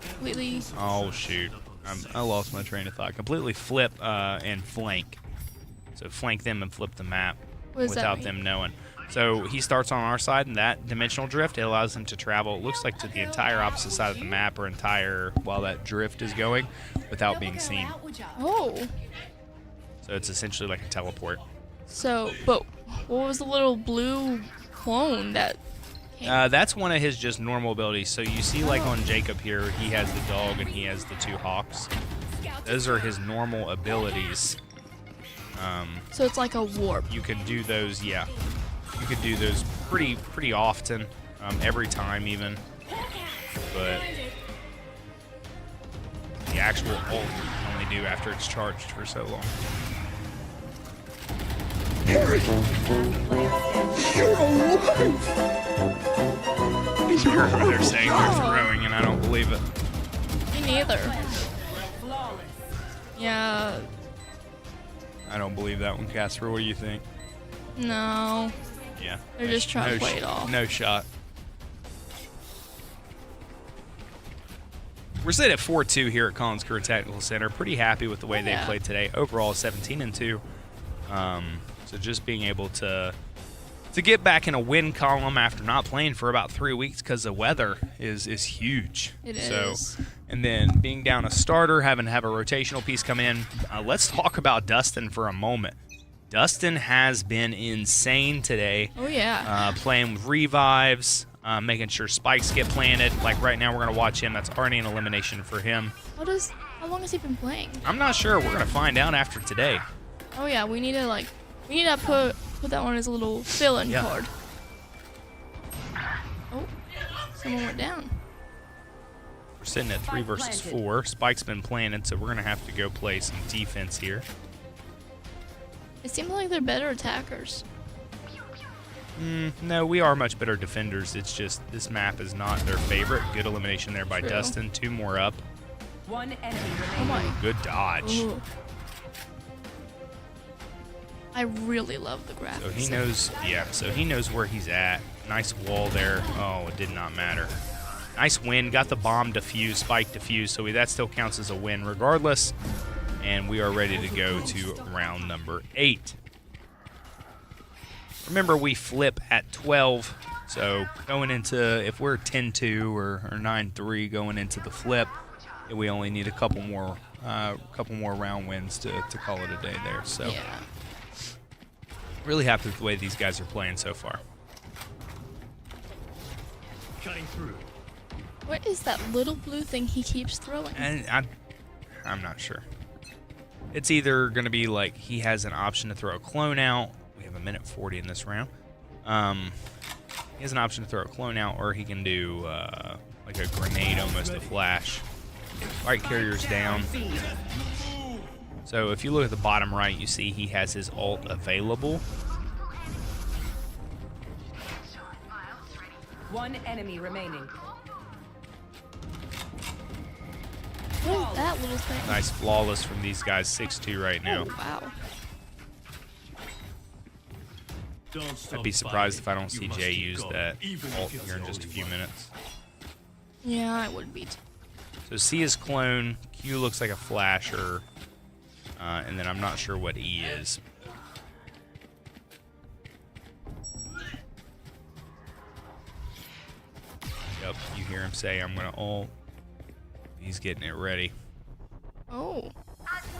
Completely. Oh shoot! I lost my train of thought. Completely flip and flank. So flank them and flip the map What does that without mean? them knowing. So he starts on our side, and that dimensional drift, it allows him to travel, it looks like, to the entire opposite side of the map, or entire, while that drift is going, without being seen. Oh. So it's essentially like a teleport. So, but what was the little blue clone that That's one of his just normal abilities. So you see, like on Jacob here, he has the dog and he has the 2 hawks. Those are his normal abilities. So it's like a warp. You can do those, yeah. You can do those pretty often, every time even. But the actual ult you can only do after it's charged for so long. You're They're saying they're throwing, and I don't believe it. Me neither. Yeah. I don't believe that one, Casper. What do you think? No. Yeah. They're just trying to play it off. No shot. We're sitting at 4-2 here at Collins Career Technical Center. Pretty happy with the way they played today. Overall, 17-2. So just being able to get back in a win column after not playing for about 3 weeks because the weather is huge. It so, is. And then being down a starter, having to have a rotational piece come in. Let's talk about Dustin for a moment. Dustin has been insane today. Oh, yeah. Playing with revives, making sure spikes get planted. Like right now, we're going to watch him. That's already an elimination for him. How long has he been playing? I'm not sure. We're going to find out after today. Oh, yeah. We need to put that one as a little fill-in card. Oh, someone went down. We're sitting at 3 versus 4. Spike's been planted, so we're going to have to go play some defense here. It seems like they're better attackers. No, we are much better defenders. It's just this map is not their favorite. Good elimination there by Dustin. 2 more up. 1 enemy Oh remaining. my. Good dodge. Ooh. I really love the graphics. So he knows, so he knows where he's at. Nice wall there. Oh, it did not matter. Nice win. Got the bomb defused, spike defused, so that still counts as a win regardless. And we are ready to go to round number 8. Remember, we flip at 12, so going into, if we're 10-2 or 9-3 going into the flip, we only need a couple more round wins to call it a day there. So Yeah. really happy with the way these guys are playing so far. Cutting through. What is that little blue thing he keeps throwing? And I'm not sure. It's either going to be like he has an option to throw a clone out. We have 1:40 in this round. He has an option to throw a clone out, or he can do like a grenade, almost a flash. Right carrier's down. So if you look at the bottom right, you see he has his ult available. 1 enemy remaining. What is that little thing? Nice flawless from these guys, 6-2 right now. Oh, wow. I'd be surprised if I don't see Jay use that ult here in just a few minutes. Yeah, I would be. So C is clone, Q looks like a flasher, and then I'm not sure what E is. Yep, you hear him say, I'm gonna ult. He's getting it ready. Oh.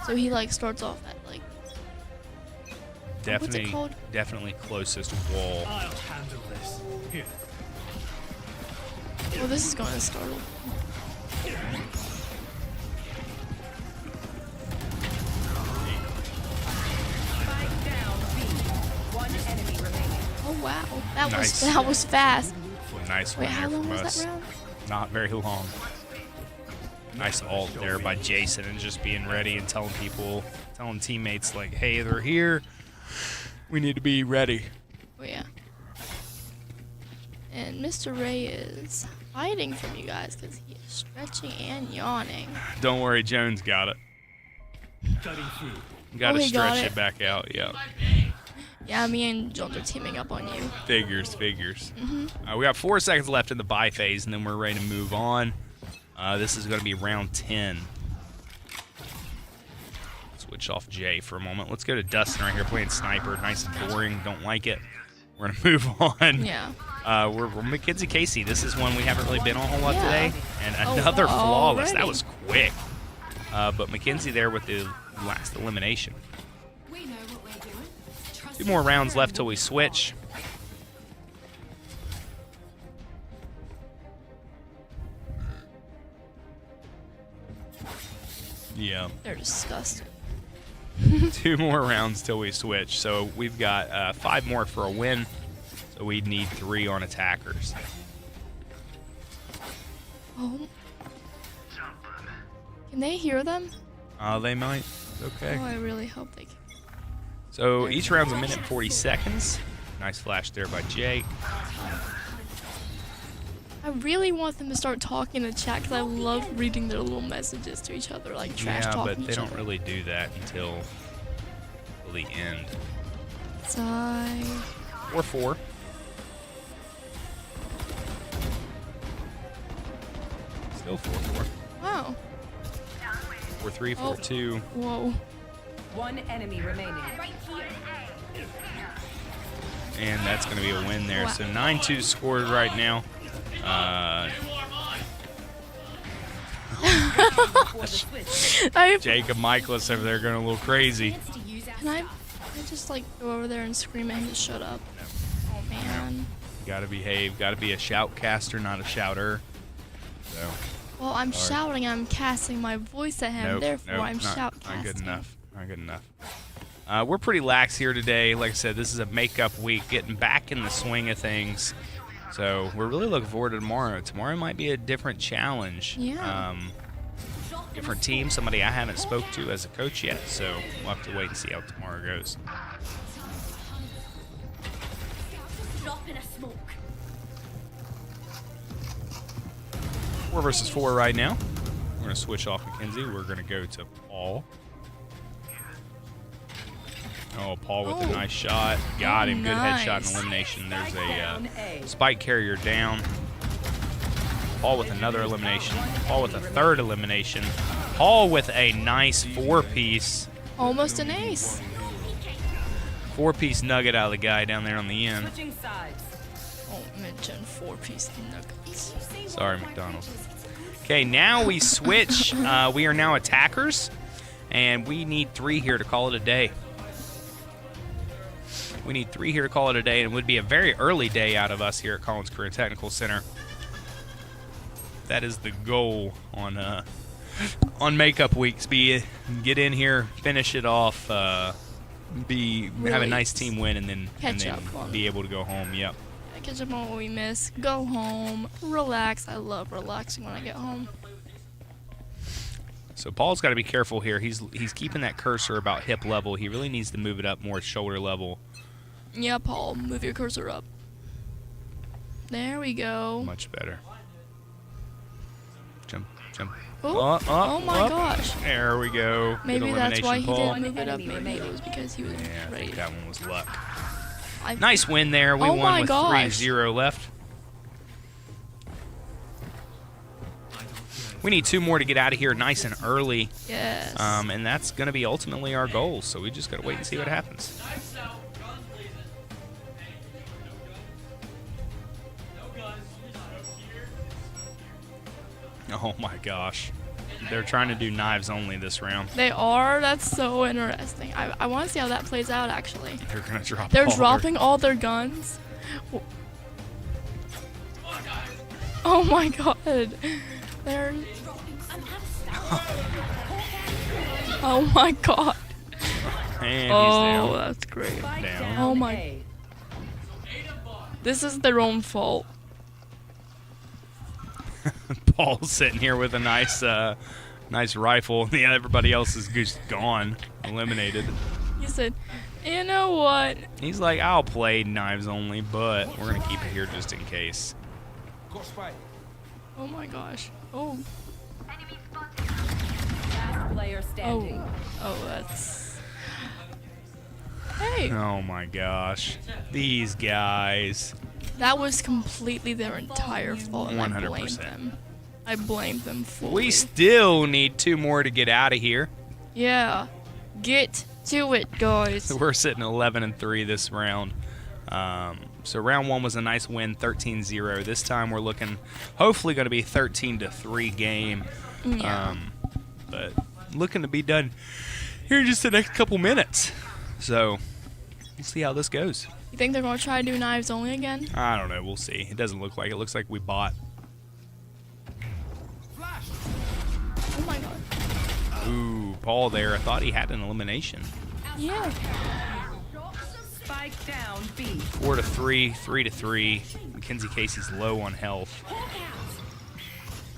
So he like starts off at like what's it called? Definitely closest wall. I'll handle this. Here. Oh, this is going to startle. Spike down B. 1 enemy remaining. Oh wow. That Nice. was fast. Nice Wait, one how there long from was us. that round? Not very long. Nice ult there by Jason, and just being ready and telling teammates like, hey, they're here. We need to be ready. Oh yeah. And Mr. Ray is hiding from you guys because he is stretching and yawning. Don't worry, Jones got it. Cutting through. Got to he got stretch it. it back out, yeah. Yeah, me and Jones are teaming up on you. Figures. We got 4 seconds left in the buy phase, and then we're ready to move on. This is going to be round 10. Switch off Jay for a moment. Let's go to Dustin right here playing sniper. Nice and boring. Don't like it. we're gonna move on. Yeah. We're Mackenzie Casey. This is one we haven't really been on a whole lot Yeah. today, and another flawless. That already. was quick. But Mackenzie there with the last elimination. We know what we're doing. Trust 2 more rounds left till we switch. Yeah. They're disgusting. 2 more rounds till we switch. So we've got 5 more for a win. So we need 3 on attackers. Oh. Can they hear them? They might. Okay. Oh, I really hope they can. So each round's 1 minute and 40 seconds. Nice flash there by Jake. I really want them to start talking in the chat because I love reading their little messages to each other, like trash Yeah, talking but they each don't other. really do that until the end. Sigh. 4-4. Still 4-4. Wow. 4-3, 4-2. Whoa. One enemy remaining. And that's going to be a win there. Wow. So 9-2 scored right now. Jacob Michaelis over there going a little crazy. Can I just like go over there and scream at him to shut up? Oh man. Got to behave. Got to be a shoutcaster, not a shouter. So. Well, I'm Sorry. shouting. I'm casting my voice at him. Nope, Therefore, nope, I'm shoutcasting. Not good enough. Not good enough. We're pretty lax here today. Like I said, this is a makeup week, getting back in the swing of things. So we're really looking forward to tomorrow. Tomorrow might be a different challenge. Yeah. Different team, somebody I haven't spoke to as a coach yet. So we'll have to wait and see how tomorrow goes. Drop in a smoke. 4 versus 4 right now. We're going to switch off Mackenzie. We're going to go to Paul. Oh, Paul with a nice shot. Got him. Good headshot and elimination. There's a spike carrier down. Paul with another elimination. Paul with a 3rd elimination. Paul with a nice 4-piece. Almost an ace. 4-piece nugget out of the guy down there on the end. Switching sides. Don't mention 4-piece nuggets. Sorry, McDonald's. Okay, now we switch. We are now attackers, and we need 3 here to call it a day. We need 3 here to call it a day, and it would be a very early day out of us here at Collins Career Technical Center. That is the goal on makeup weeks. Get in here, finish it off, have a nice team win, and then be able to go home. Yep. Catch up on what we miss. Go home. Relax. I love relaxing when I get home. So Paul's got to be careful here. He's keeping that cursor about hip level. He really needs to move it up more shoulder level. Yeah, Paul, move your cursor up. There we go. Much better. Jump. Oh my gosh. There we go. Maybe Good that's why he Paul. didn't move it up. Maybe it was because he was Yeah, I ready. think that one was luck. I- Nice win there. We Oh won my with gosh. 3-0 left. We need 2 more to get out of here nice and early. Yes. And that's going to be ultimately our goal. So we just got to wait and see what happens. Oh my gosh. They're trying to do knives only this round. They are. That's so interesting. I want to see how that plays out, actually. They're going to drop They're all dropping all their guns. Oh my god. They're... Oh my god. And he's Oh, down. that's great. Down. Oh my... This is their own fault. Paul's sitting here with a nice rifle. Yeah, everybody else is just gone, eliminated. He said, you know what? He's like, I'll play knives only, but we're gonna keep it here just in case. Oh my gosh. Oh. Last player standing. Oh, that's... Hey, Oh my gosh, these guys. that was completely their entire fault, and I blamed 100%. them. I blamed them fully. We still need 2 more to get out of here. Yeah. Get to it, guys. We're sitting 11-3 this round. So round 1 was a nice win, 13-0. This time we're looking, hopefully, going to be 13-3 game. Yeah. But looking to be done here in just the next couple minutes. So we'll see how this goes. You think they're going to try to do knives only again? I don't know. We'll see. It doesn't look like it. Looks like we bought. Oh my god. Ooh, Paul there. I thought he had an elimination. Yeah. Spike down B. 4-3, 3-3. Mackenzie Casey's low on health.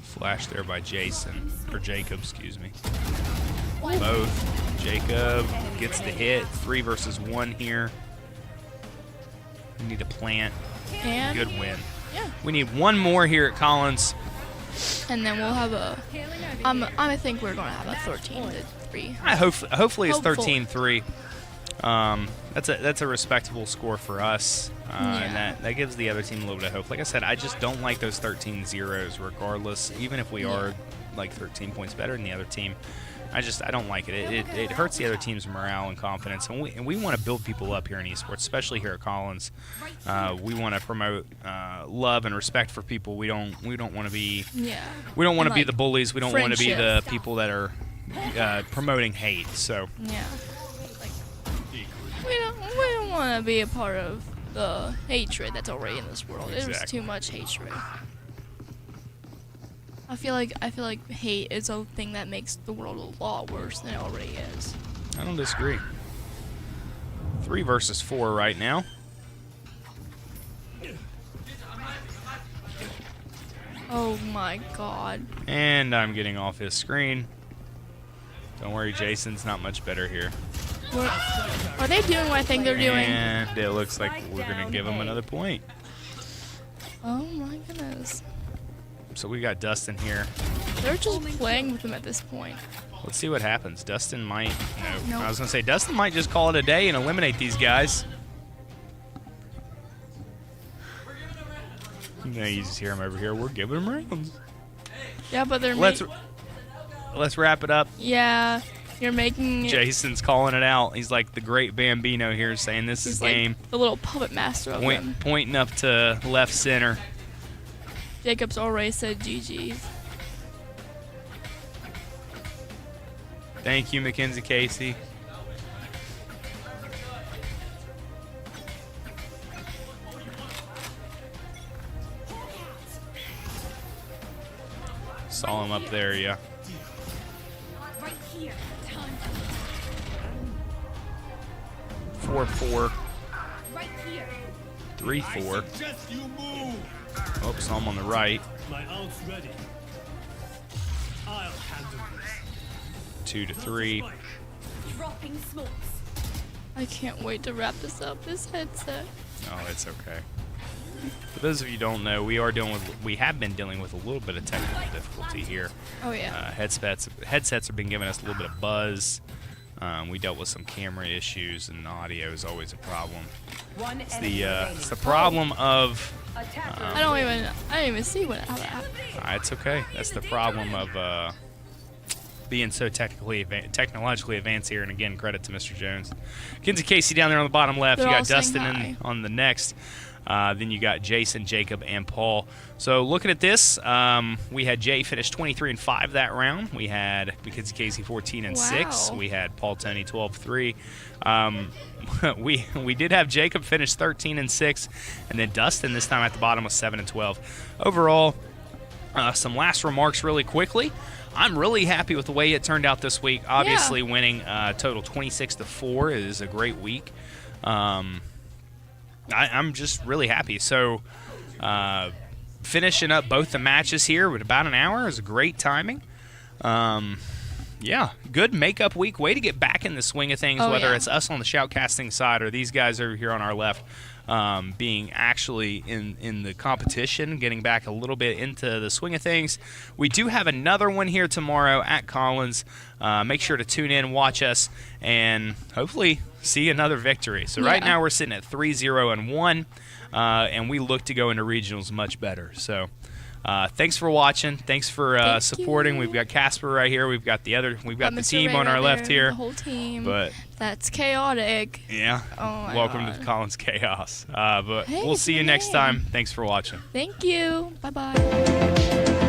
Flash there by Jason, or Jacob, excuse me. Both. Jacob gets the hit. 3 versus 1 here. We need a plant. And Good win. yeah. We need one more here at Collins. And then we'll have a. I think we're going to have a 13-3. Hopefully it's Hopeful. 13-3. That's a respectable score for us, and that gives the other team a little bit of hope. Like I said, I just don't like those 13-0s, regardless. Even if we are like 13 points better than the other team, I don't like it. It hurts the other team's morale and confidence, and we want to build people up here in esports, especially here at Collins. We want to promote love and respect for people. We don't want to be we don't want to be the bullies. We don't want to be the people that are promoting hate. So yeah. We don't want to be a part of the hatred that's already in this world. There's Exactly. too much hatred. I feel like hate is a thing that makes the world a lot worse than it already is. I don't disagree. 3 versus 4 right now. Oh my god. And I'm getting off his screen. Don't worry, Jason's not much better here. Are they doing what I think they're doing? And it looks like we're going to give him another point. Oh my goodness. So we got Dustin here. They're just playing with him at this point. Let's see what happens. Dustin might... No. Nope. I was going to say, Dustin might just call it a day and eliminate these guys. No, you just hear him over here. We're giving them rounds. Yeah, but they're Let's wrap it up. Yeah, you're making it. Jason's calling it out. He's like the great Bambino here, saying this is He's like game. the little puppet master of them. Pointing up to left center. Jacob's already said GG's. Thank you, Mackenzie Casey. Saw him up there, yeah. Right here. Time. 4-4, Right here. 3-4. Oh, saw him on the right. My ult's ready. I'll handle this. 2-3. Dropping smokes. I can't wait to wrap this up. This headset. Oh, it's okay. For those of you who don't know, we have been dealing with a little bit of technical difficulty here. Oh yeah. Headsets have been giving us a little bit of buzz. We dealt with some camera issues, and audio is always a problem. It's the problem of. I didn't even see how that happened. It's okay. That's the problem of being so technologically advanced here. And again, credit to Mr. Jones. Kenzie Casey down there on the bottom left. They're You all got saying Dustin hi. on the next. Then you got Jason, Jacob, and Paul. So looking at this, we had Jay finish 23-5 that round. We had Mackenzie Casey 14-6. Wow. We had Paul Tony 12-3. We did have Jacob finish 13-6, and then Dustin this time at the bottom was 7-12. Overall, some last remarks really quickly. I'm really happy with the way it turned out this week. Obviously, winning total 26-4 is a great week. I'm just really happy. So, finishing up both the matches here with about an hour is great timing. Yeah, good makeup week. Way to get back in the swing of things, whether it's us on the shoutcasting side or these guys over here on our left being actually in the competition, getting back a little bit into the swing of things. We do have another one here tomorrow at Collins. Make sure to tune in, watch us, and hopefully see another victory. So right now we're sitting at 3-0-1. and we look to go into regionals much better. So thanks for watching. Thanks for supporting. We've got Casper right here. We've got the Mr. team Ray on our right left there, here. The whole team. But that's chaotic. yeah, Oh my welcome God. to the Collins Chaos. But Hey, we'll it's see my you next name. time. Thanks for watching. Thank you. Bye bye.